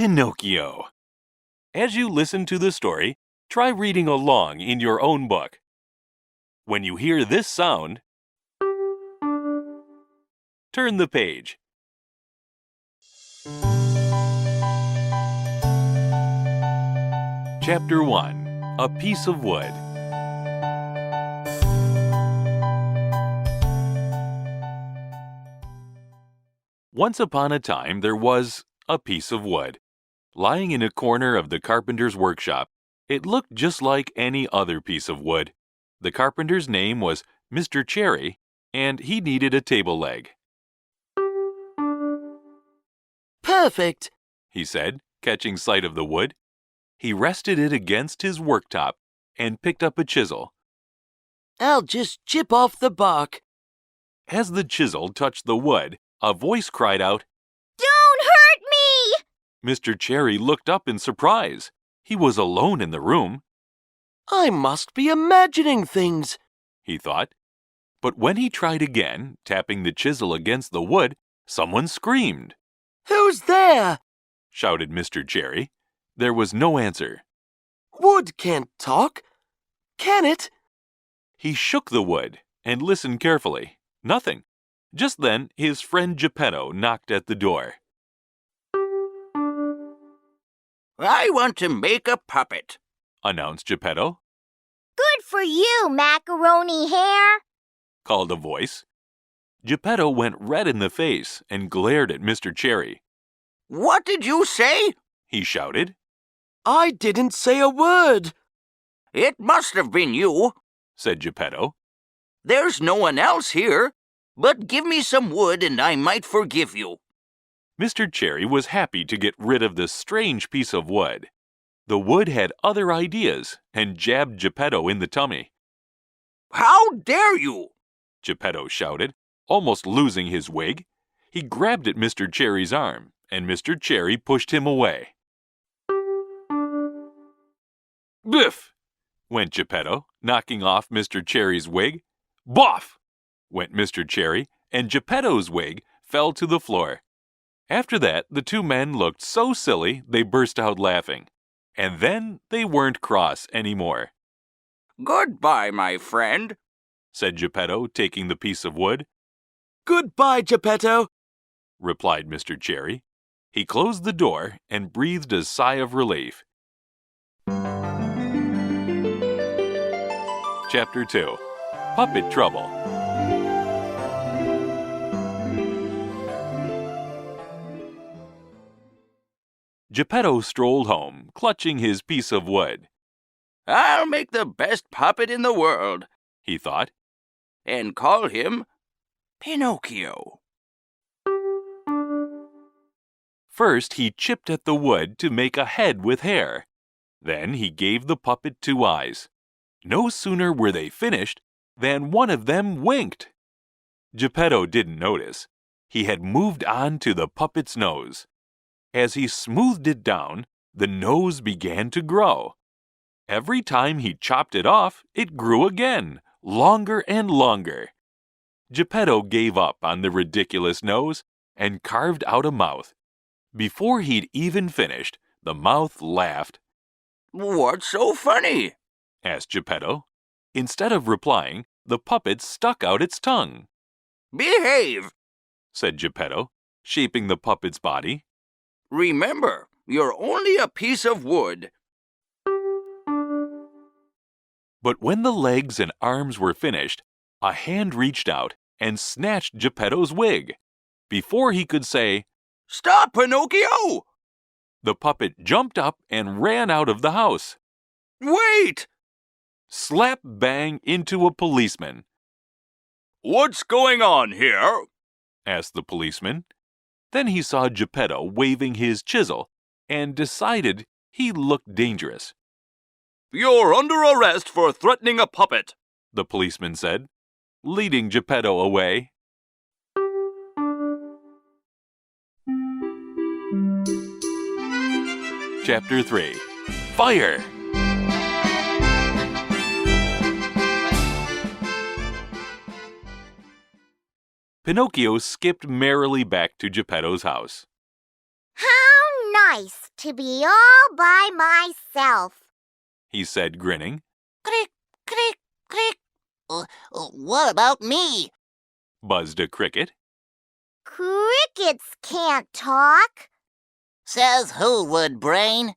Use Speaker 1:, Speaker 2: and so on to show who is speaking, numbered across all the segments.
Speaker 1: Pinocchio. As you listen to the story, try reading along in your own book. When you hear this sound, turn the page. Chapter 1. A Piece of Wood. Once upon a time there was a piece of wood. Lying in a corner of the carpenter's workshop, it looked just like any other piece of wood. The carpenter's name was Mr. Cherry, and he needed a table leg.
Speaker 2: Perfect,
Speaker 1: he said, catching sight of the wood. He rested it against his worktop and picked up a chisel.
Speaker 2: I'll just chip off the bark.
Speaker 1: As the chisel touched the wood, a voice cried out,
Speaker 3: "Don't hurt me!"
Speaker 1: Mr. Cherry looked up in surprise. He was alone in the room.
Speaker 2: I must be imagining things,
Speaker 1: he thought. But when he tried again, tapping the chisel against the wood, someone screamed.
Speaker 2: Who's there?
Speaker 1: Shouted Mr. Cherry. There was no answer.
Speaker 2: Wood can't talk, can it?
Speaker 1: He shook the wood and listened carefully. Nothing. Just then, his friend Geppetto knocked at the door.
Speaker 4: I want to make a puppet,
Speaker 1: announced Geppetto.
Speaker 3: Good for you, macaroni hair,
Speaker 1: called a voice. Geppetto went red in the face and glared at Mr. Cherry.
Speaker 4: What did you say?
Speaker 1: He shouted.
Speaker 2: I didn't say a word.
Speaker 4: It must have been you,
Speaker 1: said Geppetto.
Speaker 4: There's no one else here, but give me some wood and I might forgive you.
Speaker 1: Mr. Cherry was happy to get rid of this strange piece of wood. The wood had other ideas and jabbed Geppetto in the tummy.
Speaker 4: How dare you?
Speaker 1: Geppetto shouted, almost losing his wig. He grabbed at Mr. Cherry's arm, and Mr. Cherry pushed him away. Biff! Went Geppetto, knocking off Mr. Cherry's wig. Boff! Went Mr. Cherry, and Geppetto's wig fell to the floor. After that, the two men looked so silly they burst out laughing. And then they weren't cross anymore.
Speaker 4: Goodbye, my friend,
Speaker 1: said Geppetto, taking the piece of wood.
Speaker 2: Goodbye, Geppetto,
Speaker 1: replied Mr. Cherry. He closed the door and breathed a sigh of relief. Chapter 2. Puppet Trouble. Geppetto strolled home, clutching his piece of wood.
Speaker 4: I'll make the best puppet in the world,
Speaker 1: he thought,
Speaker 4: and call him Pinocchio.
Speaker 1: First, he chipped at the wood to make a head with hair. Then he gave the puppet 2 eyes. No sooner were they finished than one of them winked. Geppetto didn't notice. He had moved on to the puppet's nose. As he smoothed it down, the nose began to grow. Every time he chopped it off, it grew again, longer and longer. Geppetto gave up on the ridiculous nose and carved out a mouth. Before he'd even finished, the mouth laughed.
Speaker 4: What's so funny?
Speaker 1: asked Geppetto. Instead of replying, the puppet stuck out its tongue.
Speaker 4: Behave,
Speaker 1: said Geppetto, shaping the puppet's body.
Speaker 4: Remember, you're only a piece of wood.
Speaker 1: But when the legs and arms were finished, a hand reached out and snatched Geppetto's wig. Before he could say,
Speaker 4: Stop, Pinocchio!
Speaker 1: The puppet jumped up and ran out of the house.
Speaker 4: Wait!
Speaker 1: Slap bang into a policeman.
Speaker 4: What's going on here?
Speaker 1: asked the policeman. Then he saw Geppetto waving his chisel and decided he looked dangerous.
Speaker 4: You're under arrest for threatening a puppet,
Speaker 1: the policeman said, leading Geppetto away. Chapter 3. Fire! Pinocchio skipped merrily back to Geppetto's house.
Speaker 3: How nice to be all by myself,
Speaker 1: he said, grinning.
Speaker 5: Crick, crick, crick. What about me?
Speaker 1: Buzzed a cricket.
Speaker 3: Crickets can't talk.
Speaker 5: Says who, Woodbrain?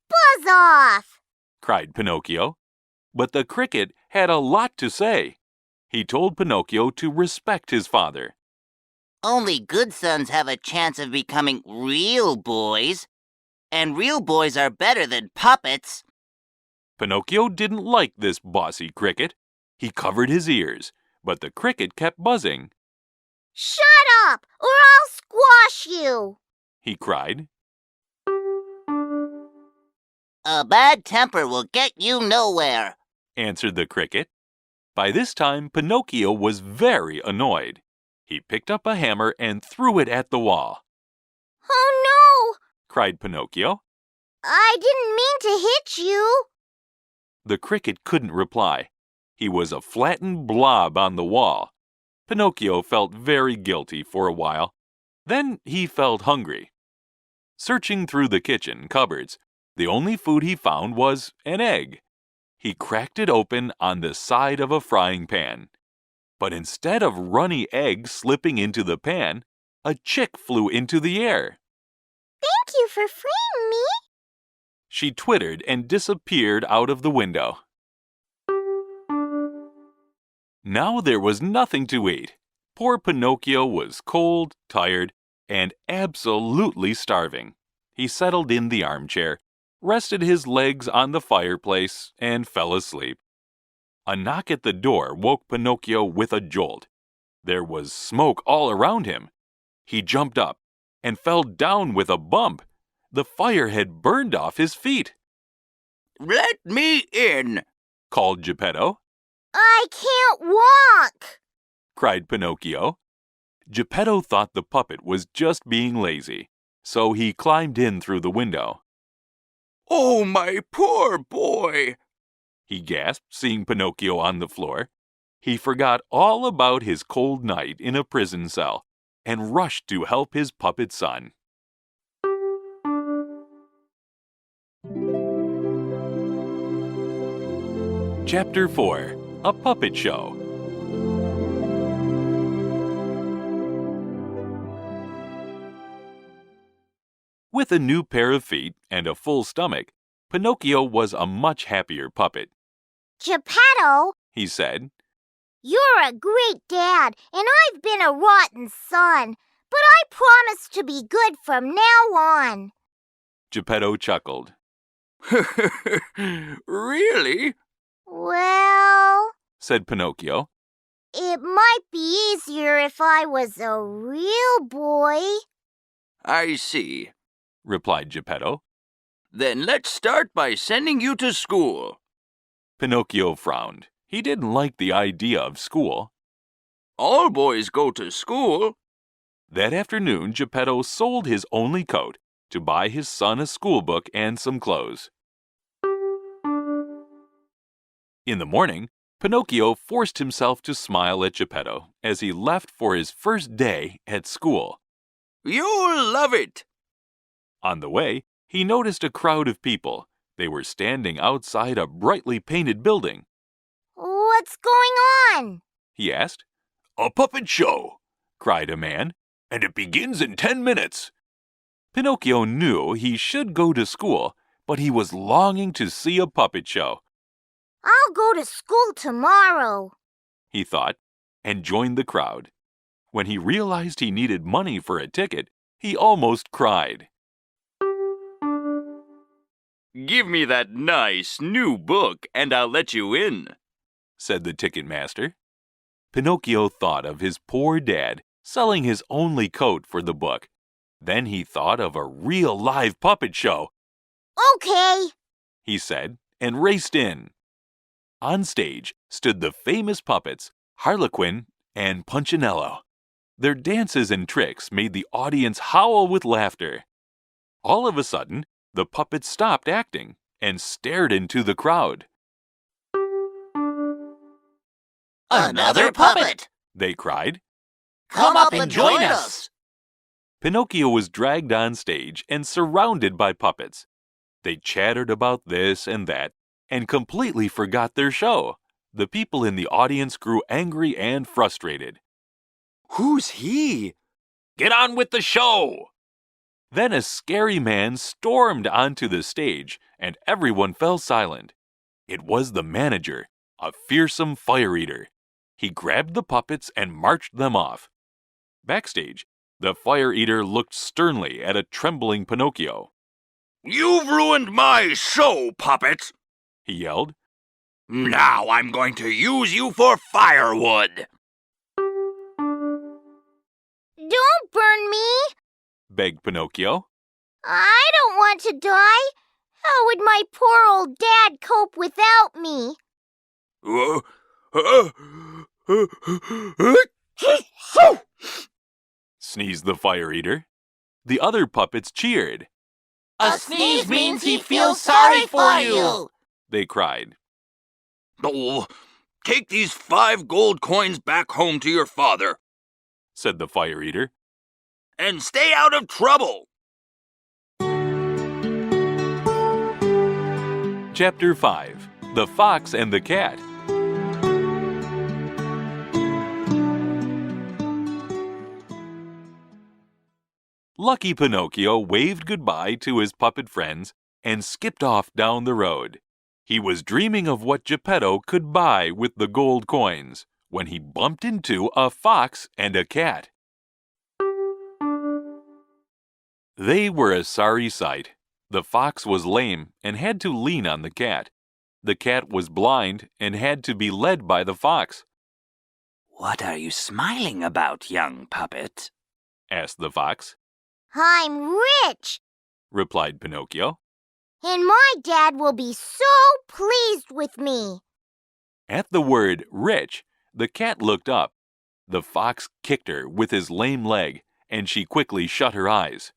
Speaker 3: Buzz off!
Speaker 1: Cried Pinocchio. But the cricket had a lot to say. He told Pinocchio to respect his father.
Speaker 5: Only good sons have a chance of becoming real boys. And real boys are better than puppets.
Speaker 1: Pinocchio didn't like this bossy cricket. He covered his ears, but the cricket kept buzzing.
Speaker 3: Shut up, or I'll squash you!
Speaker 1: He cried.
Speaker 5: A bad temper will get you nowhere,
Speaker 1: Answered the cricket. By this time, Pinocchio was very annoyed. He picked up a hammer and threw it at the wall.
Speaker 3: Oh no!
Speaker 1: Cried Pinocchio.
Speaker 3: I didn't mean to hit you.
Speaker 1: The cricket couldn't reply. He was a flattened blob on the wall. Pinocchio felt very guilty for a while. Then he felt hungry. Searching through the kitchen cupboards, the only food he found was an egg. He cracked it open on the side of a frying pan. But instead of runny eggs slipping into the pan, a chick flew into the air.
Speaker 3: Thank you for freeing me.
Speaker 1: She twittered and disappeared out of the window. Now there was nothing to eat. Poor Pinocchio was cold, tired, and absolutely starving. He settled in the armchair, rested his legs on the fireplace, and fell asleep. A knock at the door woke Pinocchio with a jolt. There was smoke all around him. He jumped up and fell down with a bump. The fire had burned off his feet.
Speaker 4: Let me in,
Speaker 1: Called Geppetto.
Speaker 3: I can't walk.
Speaker 1: Cried Pinocchio. Geppetto thought the puppet was just being lazy, so he climbed in through the window.
Speaker 4: Oh, my poor boy,
Speaker 1: He gasped, seeing Pinocchio on the floor. He forgot all about his cold night in a prison cell and rushed to help his puppet son. Chapter 4. A Puppet Show. With a new pair of feet and a full stomach, Pinocchio was a much happier puppet.
Speaker 3: Geppetto,
Speaker 1: He said.
Speaker 3: you're a great dad, and I've been a rotten son, but I promise to be good from now on.
Speaker 1: Geppetto chuckled.
Speaker 4: Really?
Speaker 3: Well,
Speaker 1: Said Pinocchio.
Speaker 3: it might be easier if I was a real boy.
Speaker 4: I see.
Speaker 1: Replied Geppetto.
Speaker 4: Then let's start by sending you to school.
Speaker 1: Pinocchio frowned. He didn't like the idea of school.
Speaker 4: All boys go to school.
Speaker 1: That afternoon, Geppetto sold his only coat to buy his son a schoolbook and some clothes. In the morning, Pinocchio forced himself to smile at Geppetto as he left for his first day at school.
Speaker 4: You'll love it.
Speaker 1: On the way, he noticed a crowd of people. They were standing outside a brightly painted building.
Speaker 3: What's going on?
Speaker 1: He asked. A puppet show, cried a man, and it begins in 10 minutes. Pinocchio knew he should go to school, but he was longing to see a puppet show.
Speaker 3: I'll go to school tomorrow,
Speaker 1: He thought, and joined the crowd. When he realized he needed money for a ticket, he almost cried.
Speaker 4: Give me that nice new book and I'll let you in,
Speaker 1: Said the ticket master. Pinocchio thought of his poor dad selling his only coat for the book. Then he thought of a real live puppet show.
Speaker 3: Okay.
Speaker 1: He said, and raced in. On stage stood the famous puppets, Harlequin and Punchinello. Their dances and tricks made the audience howl with laughter. All of a sudden, the puppets stopped acting and stared into the crowd.
Speaker 5: Another puppet!
Speaker 1: They cried.
Speaker 5: Come up and join us!
Speaker 1: Pinocchio was dragged on stage and surrounded by puppets. They chattered about this and that and completely forgot their show. The people in the audience grew angry and frustrated.
Speaker 2: Who's he?
Speaker 1: Get on with the show! Then a scary man stormed onto the stage and everyone fell silent. It was the manager, a fearsome fire eater. He grabbed the puppets and marched them off. Backstage, the fire eater looked sternly at a trembling Pinocchio.
Speaker 6: You've ruined my show, puppet!
Speaker 1: He yelled.
Speaker 6: Now I'm going to use you for firewood!
Speaker 3: Don't burn me!
Speaker 1: Begged Pinocchio.
Speaker 3: I don't want to die. How would my poor old dad cope without me?
Speaker 1: Sneezed the fire eater. The other puppets cheered.
Speaker 5: A sneeze means he feels sorry for you,
Speaker 1: They cried.
Speaker 6: Oh, take these 5 gold coins back home to your father,
Speaker 1: Said the fire eater.
Speaker 6: and stay out of trouble!
Speaker 1: Chapter 5. The Fox and the Cat. Lucky Pinocchio waved goodbye to his puppet friends and skipped off down the road. He was dreaming of what Geppetto could buy with the gold coins when he bumped into a fox and a cat. They were a sorry sight. The fox was lame and had to lean on the cat. The cat was blind and had to be led by the fox.
Speaker 4: What are you smiling about, young puppet?
Speaker 1: Asked the fox.
Speaker 3: I'm rich,
Speaker 1: Replied Pinocchio.
Speaker 3: and my dad will be so pleased with me.
Speaker 1: At the word rich, the cat looked up. The fox kicked her with his lame leg, and she quickly shut her eyes.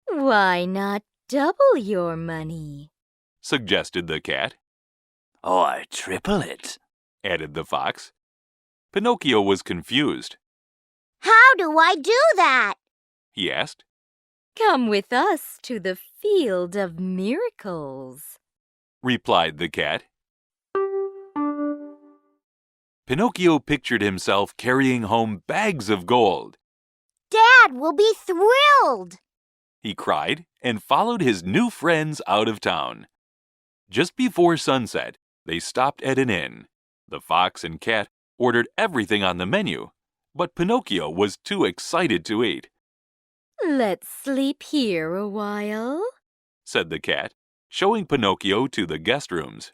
Speaker 7: Why not double your money?
Speaker 1: Suggested the cat.
Speaker 4: Or triple it.
Speaker 1: Added the fox. Pinocchio was confused.
Speaker 3: How do I do that?
Speaker 1: He asked.
Speaker 7: Come with us to the field of miracles.
Speaker 1: Replied the cat. Pinocchio pictured himself carrying home bags of gold.
Speaker 3: Dad will be thrilled.
Speaker 1: He cried and followed his new friends out of town. Just before sunset, they stopped at an inn. The fox and cat ordered everything on the menu, but Pinocchio was too excited to eat.
Speaker 7: Let's sleep here a while,
Speaker 1: Said the cat, showing Pinocchio to the guest rooms.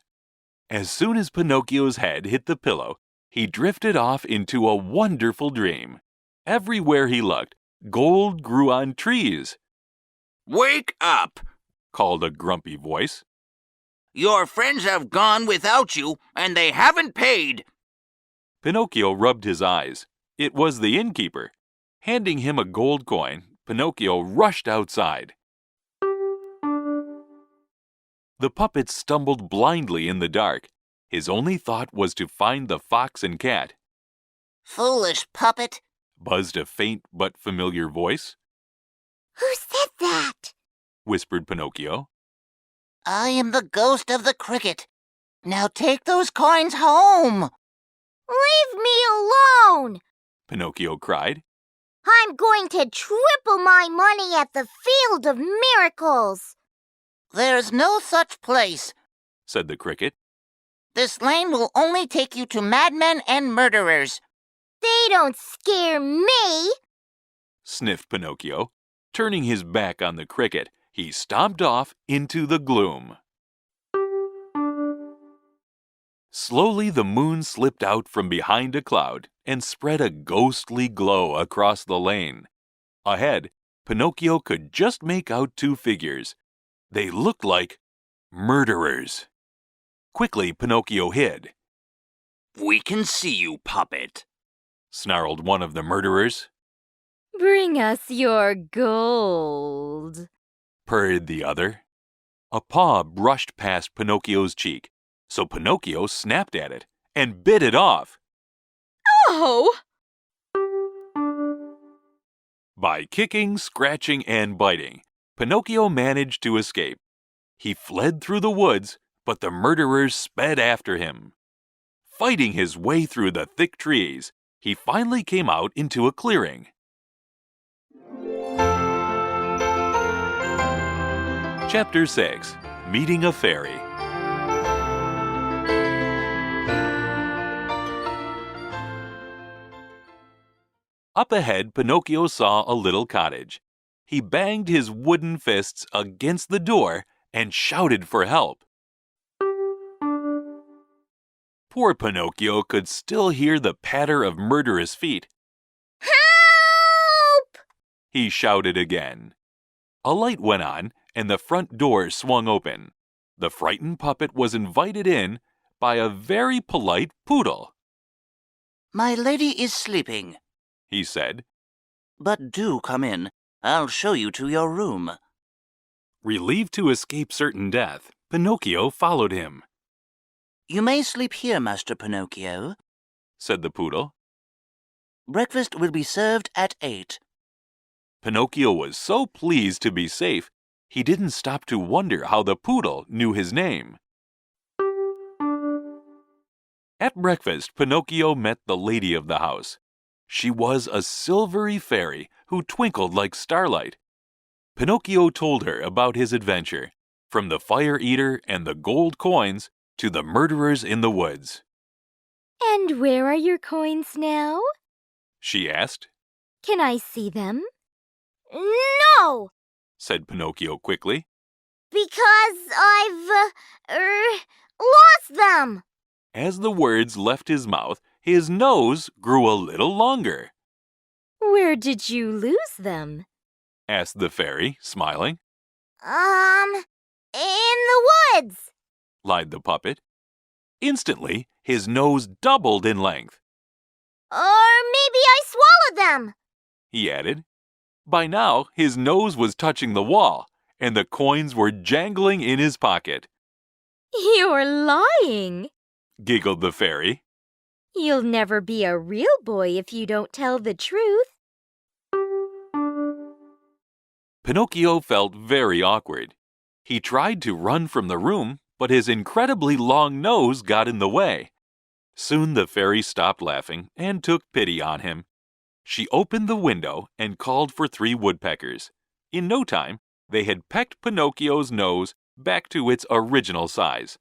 Speaker 1: As soon as Pinocchio's head hit the pillow, he drifted off into a wonderful dream. Everywhere he looked, gold grew on trees.
Speaker 6: Wake up!
Speaker 1: Called a grumpy voice.
Speaker 4: Your friends have gone without you, and they haven't paid.
Speaker 1: Pinocchio rubbed his eyes. It was the innkeeper. Handing him a gold coin, Pinocchio rushed outside. The puppet stumbled blindly in the dark. His only thought was to find the fox and cat.
Speaker 5: Foolish puppet.
Speaker 1: Buzzed a faint but familiar voice.
Speaker 3: Who said that?
Speaker 1: Whispered Pinocchio.
Speaker 5: I am the ghost of the cricket. Now take those coins home.
Speaker 3: Leave me alone.
Speaker 1: Pinocchio cried.
Speaker 3: I'm going to triple my money at the Field of Miracles.
Speaker 5: There's no such place.
Speaker 1: Said the cricket.
Speaker 5: This lane will only take you to madmen and murderers.
Speaker 3: They don't scare me.
Speaker 1: Sniffed Pinocchio. Turning his back on the cricket, he stomped off into the gloom. Slowly the moon slipped out from behind a cloud and spread a ghostly glow across the lane. Ahead, Pinocchio could just make out 2 figures. They looked like murderers. Quickly, Pinocchio hid.
Speaker 6: We can see you, puppet.
Speaker 1: Snarled one of the murderers.
Speaker 7: Bring us your gold.
Speaker 1: Purred the other. A paw brushed past Pinocchio's cheek, so Pinocchio snapped at it and bit it off.
Speaker 7: Oh!
Speaker 1: By kicking, scratching, and biting, Pinocchio managed to escape. He fled through the woods, but the murderers sped after him. Fighting his way through the thick trees, he finally came out into a clearing. Chapter 6. Meeting a Fairy. Up ahead, Pinocchio saw a little cottage. He banged his wooden fists against the door and shouted for help. Poor Pinocchio could still hear the patter of murderous feet.
Speaker 3: Help!
Speaker 1: He shouted again. A light went on, and the front door swung open. The frightened puppet was invited in by a very polite poodle.
Speaker 5: My lady is sleeping,
Speaker 1: He said.
Speaker 5: but do come in. I'll show you to your room.
Speaker 1: Relieved to escape certain death, Pinocchio followed him.
Speaker 5: You may sleep here, Master Pinocchio.
Speaker 1: Said the poodle.
Speaker 5: Breakfast will be served at 8.
Speaker 1: Pinocchio was so pleased to be safe, he didn't stop to wonder how the poodle knew his name. At breakfast, Pinocchio met the lady of the house. She was a silvery fairy who twinkled like starlight. Pinocchio told her about his adventure, from the fire eater and the gold coins to the murderers in the woods.
Speaker 7: And where are your coins now?
Speaker 1: She asked.
Speaker 7: Can I see them?
Speaker 3: No,
Speaker 1: Said Pinocchio quickly.
Speaker 3: because I've lost them.
Speaker 1: As the words left his mouth, his nose grew a little longer.
Speaker 7: Where did you lose them?
Speaker 1: Asked the fairy, smiling.
Speaker 3: In the woods.
Speaker 1: Lied the puppet. Instantly, his nose doubled in length.
Speaker 3: Or maybe I swallowed them.
Speaker 1: He added. By now, his nose was touching the wall, and the coins were jangling in his pocket.
Speaker 7: You're lying.
Speaker 1: Giggled the fairy.
Speaker 7: You'll never be a real boy if you don't tell the truth.
Speaker 1: Pinocchio felt very awkward. He tried to run from the room, but his incredibly long nose got in the way. Soon the fairy stopped laughing and took pity on him. She opened the window and called for 3 woodpeckers. In no time, they had pecked Pinocchio's nose back to its original size.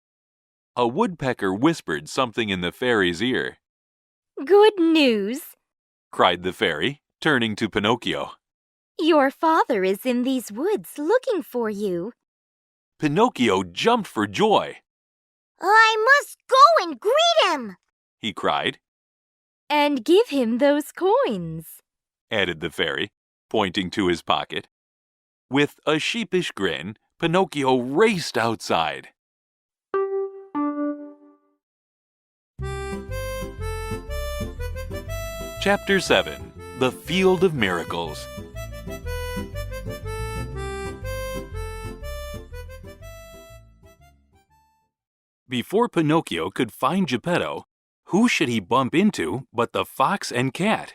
Speaker 1: A woodpecker whispered something in the fairy's ear.
Speaker 7: Good news.
Speaker 1: Cried the fairy, turning to Pinocchio.
Speaker 7: Your father is in these woods looking for you.
Speaker 1: Pinocchio jumped for joy.
Speaker 3: I must go and greet him.
Speaker 1: He cried,
Speaker 7: And give him those coins.
Speaker 1: added the fairy, pointing to his pocket. With a sheepish grin, Pinocchio raced outside. Chapter 7. The Field of Miracles. Before Pinocchio could find Geppetto, who should he bump into but the fox and cat?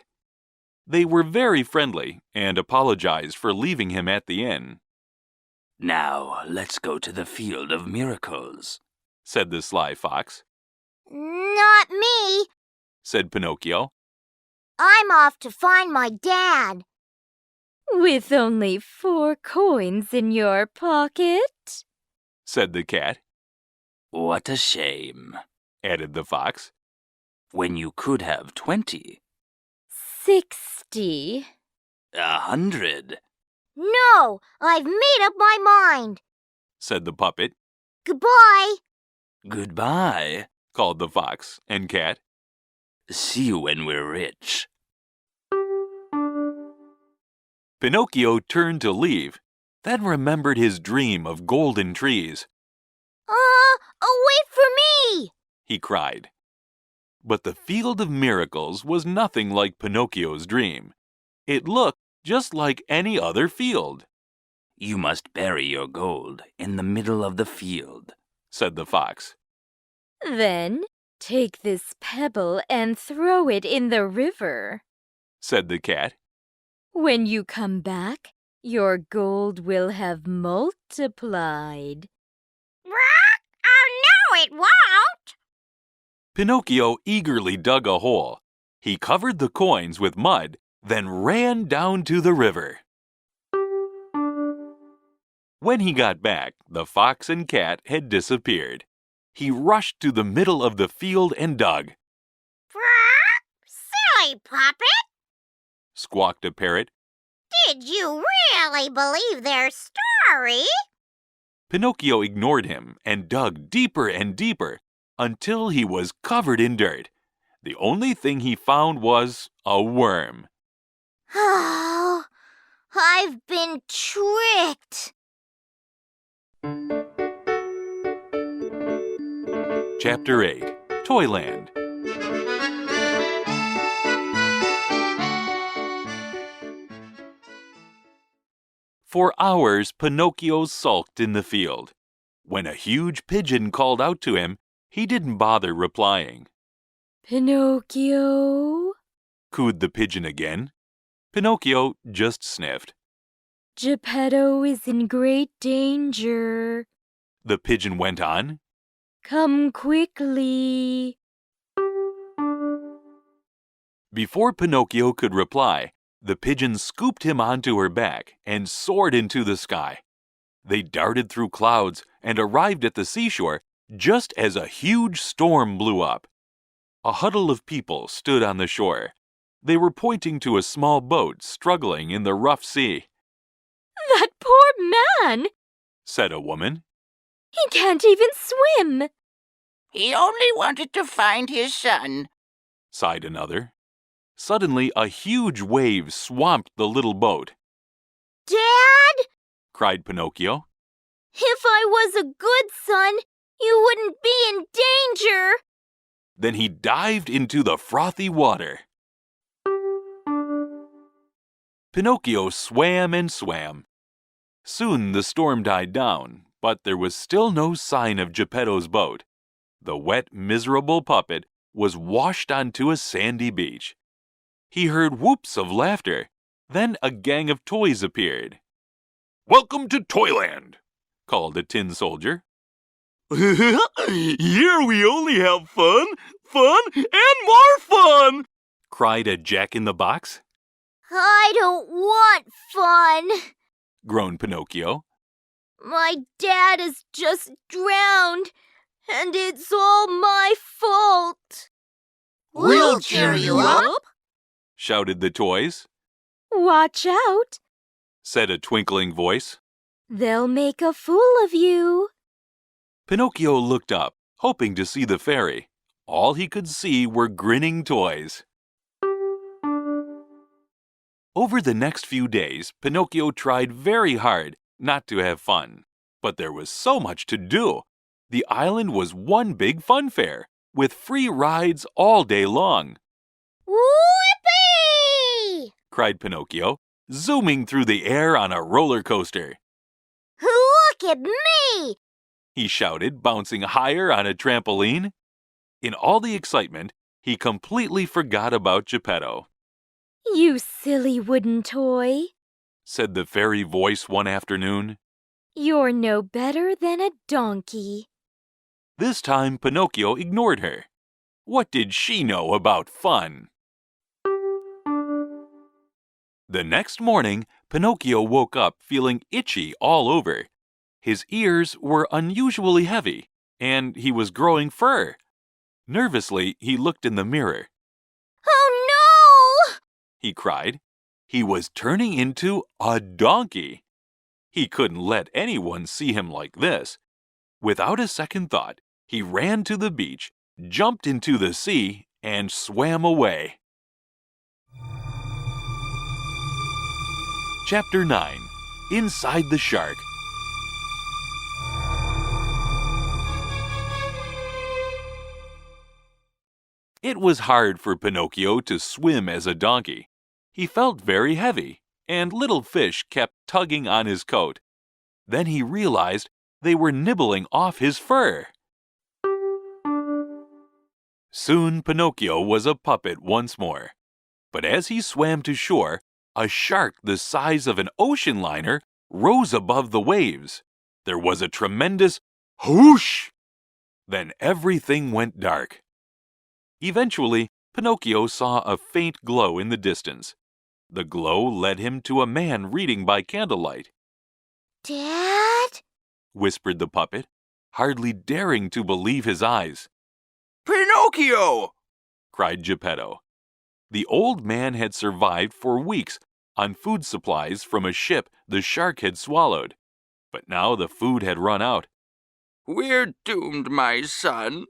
Speaker 1: They were very friendly and apologized for leaving him at the inn.
Speaker 4: Now, let's go to the Field of Miracles,
Speaker 1: Said the sly fox.
Speaker 3: Not me.
Speaker 1: Said Pinocchio.
Speaker 3: I'm off to find my dad.
Speaker 7: With only 4 coins in your pocket?
Speaker 1: Said the cat.
Speaker 4: What a shame,
Speaker 1: Added the fox.
Speaker 4: when you could have 20,
Speaker 7: 60.
Speaker 4: 100.
Speaker 3: No, I've made up my mind.
Speaker 1: Said the puppet.
Speaker 3: Goodbye.
Speaker 4: Goodbye.
Speaker 1: Called the fox and cat.
Speaker 4: See you when we're rich.
Speaker 1: Pinocchio turned to leave, then remembered his dream of golden trees.
Speaker 3: Wait for me.
Speaker 1: He cried. But the Field of Miracles was nothing like Pinocchio's dream. It looked just like any other field,
Speaker 4: You must bury your gold in the middle of the field.
Speaker 1: said the fox.
Speaker 7: Then take this pebble and throw it in the river.
Speaker 1: Said the cat.
Speaker 7: When you come back, your gold will have multiplied.
Speaker 3: Oh, no, it won't.
Speaker 1: Pinocchio eagerly dug a hole. He covered the coins with mud, then ran down to the river. When he got back, the fox and cat had disappeared. He rushed to the middle of the field and dug.
Speaker 3: Silly puppet.
Speaker 1: Squawked a parrot.
Speaker 3: Did you really believe their story?
Speaker 1: Pinocchio ignored him and dug deeper and deeper until he was covered in dirt. The only thing he found was a worm.
Speaker 3: Oh, I've been tricked.
Speaker 1: Chapter 8. Toyland. For hours, Pinocchio sulked in the field. When a huge pigeon called out to him, he didn't bother replying.
Speaker 7: Pinocchio?
Speaker 1: Cooed the pigeon again. Pinocchio just sniffed.
Speaker 7: Geppetto is in great danger.
Speaker 1: The pigeon went on.
Speaker 7: Come quickly.
Speaker 1: Before Pinocchio could reply, the pigeon scooped him onto her back and soared into the sky. They darted through clouds and arrived at the seashore just as a huge storm blew up. A huddle of people stood on the shore. They were pointing to a small boat struggling in the rough sea.
Speaker 7: That poor man!
Speaker 1: Said a woman.
Speaker 7: He can't even swim.
Speaker 5: He only wanted to find his son.
Speaker 1: Sighed another. Suddenly, a huge wave swamped the little boat.
Speaker 3: Dad?
Speaker 1: Cried Pinocchio.
Speaker 3: If I was a good son, you wouldn't be in danger.
Speaker 1: Then he dived into the frothy water. Pinocchio swam and swam. Soon the storm died down, but there was still no sign of Geppetto's boat. The wet, miserable puppet was washed onto a sandy beach. He heard whoops of laughter. Then a gang of toys appeared. "Welcome to Toyland," called a tin soldier.
Speaker 2: Here we only have fun, and more fun!
Speaker 1: Cried a jack-in-the-box.
Speaker 3: I don't want fun.
Speaker 1: Groaned Pinocchio.
Speaker 3: My dad is just drowned, and it's all my fault.
Speaker 5: We'll cheer you up.
Speaker 1: Shouted the toys.
Speaker 7: Watch out.
Speaker 1: Said a twinkling voice.
Speaker 7: They'll make a fool of you.
Speaker 1: Pinocchio looked up, hoping to see the fairy. All he could see were grinning toys. Over the next few days, Pinocchio tried very hard not to have fun. But there was so much to do. The island was one big fun fair, with free rides all day long.
Speaker 3: Whoopee!
Speaker 1: Cried Pinocchio, zooming through the air on a roller coaster.
Speaker 3: Look at me!
Speaker 1: He shouted, bouncing higher on a trampoline. In all the excitement, he completely forgot about Geppetto.
Speaker 7: You silly wooden toy.
Speaker 1: Said the fairy voice one afternoon.
Speaker 7: You're no better than a donkey.
Speaker 1: This time, Pinocchio ignored her. What did she know about fun? The next morning, Pinocchio woke up feeling itchy all over. His ears were unusually heavy, and he was growing fur. Nervously, he looked in the mirror.
Speaker 3: Oh, no!
Speaker 1: He cried. He was turning into a donkey. He couldn't let anyone see him like this. Without a second thought, he ran to the beach, jumped into the sea, and swam away. Chapter 9. Inside the Shark. It was hard for Pinocchio to swim as a donkey. He felt very heavy, and little fish kept tugging on his coat. Then he realized they were nibbling off his fur. Soon Pinocchio was a puppet once more. But as he swam to shore, A shark the size of an ocean liner rose above the waves. There was a tremendous whoosh. Then everything went dark. Eventually, Pinocchio saw a faint glow in the distance. The glow led him to a man reading by candlelight.
Speaker 3: Dad?
Speaker 1: Whispered the puppet, hardly daring to believe his eyes.
Speaker 6: Pinocchio!
Speaker 1: Cried Geppetto. The old man had survived for weeks on food supplies from a ship the shark had swallowed, but now the food had run out.
Speaker 6: We're doomed, my son.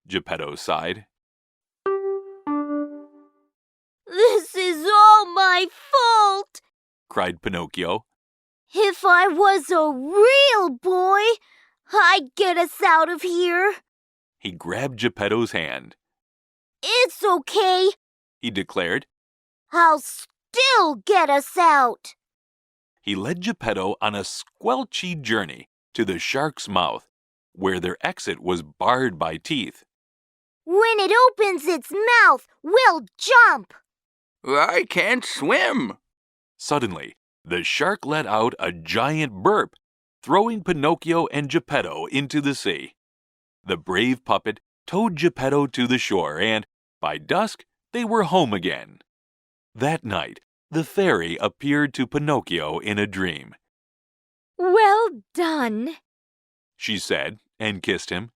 Speaker 1: Geppetto sighed.
Speaker 3: This is all my fault.
Speaker 1: Cried Pinocchio.
Speaker 3: If I was a real boy, I'd get us out of here.
Speaker 1: He grabbed Geppetto's hand.
Speaker 3: It's okay.
Speaker 1: He declared.
Speaker 3: I'll still get us out.
Speaker 1: He led Geppetto on a squelchy journey to the shark's mouth, where their exit was barred by teeth.
Speaker 3: When it opens its mouth, we'll jump.
Speaker 6: I can't swim.
Speaker 1: Suddenly, the shark let out a giant burp, throwing Pinocchio and Geppetto into the sea. The brave puppet towed Geppetto to the shore, and, by dusk, they were home again. That night, the fairy appeared to Pinocchio in a dream.
Speaker 7: Well done.
Speaker 1: She said, and kissed him.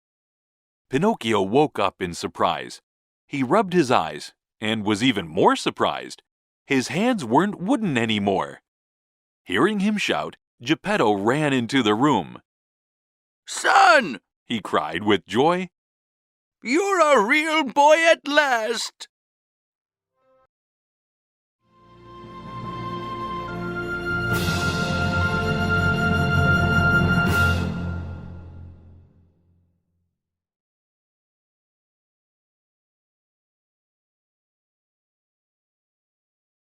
Speaker 1: Pinocchio woke up in surprise. He rubbed his eyes, and was even more surprised. His hands weren't wooden anymore. Hearing him shout, Geppetto ran into the room.
Speaker 6: Son!
Speaker 1: He cried with joy.
Speaker 6: You're a real boy at last.